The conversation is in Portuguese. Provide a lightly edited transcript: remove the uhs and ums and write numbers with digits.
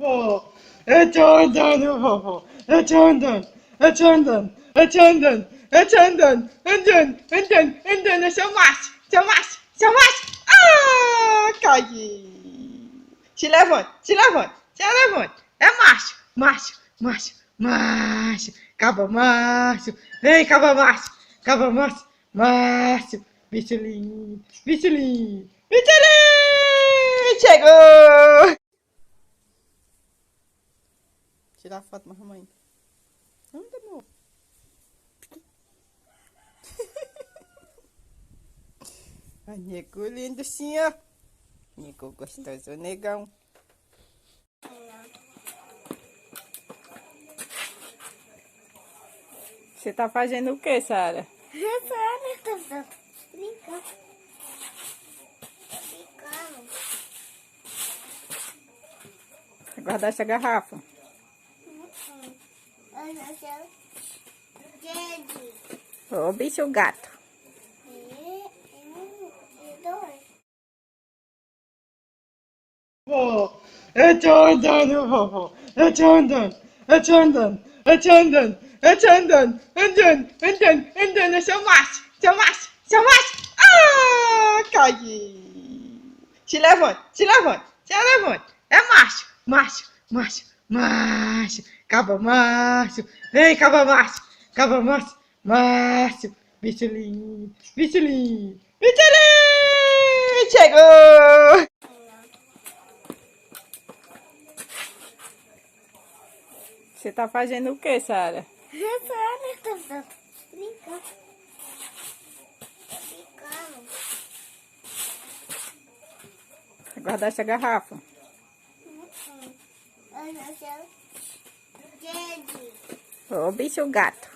Vovô, eu tô andando, vovô. Eu tô andando, eu tô andando, eu tô andando, eu tô andando, andando. Eu sou macho, sou macho, sou macho. Ah, caí. Se levanta, se levanta, se levanta. É macho, macho, macho, macho. Caba macho. Vem, caba macho, caba macho, macho. Bicho lindo, bicho lindo, bicho lindo. Chegou! Tirar foto mais mãe. Anda, amor. Ai, nego lindo, sim, ó. Nego gostoso, negão. Você tá fazendo o que, Sara? Brincando. Brincando. Guardar essa garrafa. Olha só. Gente. Ô, bicho gato. E dois. Vovô, eu tô andando, vovô. Eu tô andando, eu tô andando, eu tô andando, eu tô andando. Eu sou macho, sou macho, sou macho. Ah, caí. Se levanta, se levanta, se levanta. É macho, macho, macho, macho. Caba macho. Vem, caba macho, caba macho, macho. Bicho lindo, bicho lindo, bicho lindo. Chegou! Você tá fazendo o que, Sara? Brincando. Brincando. Guardar essa garrafa. Olha só. Gente. Ô, bicho gato.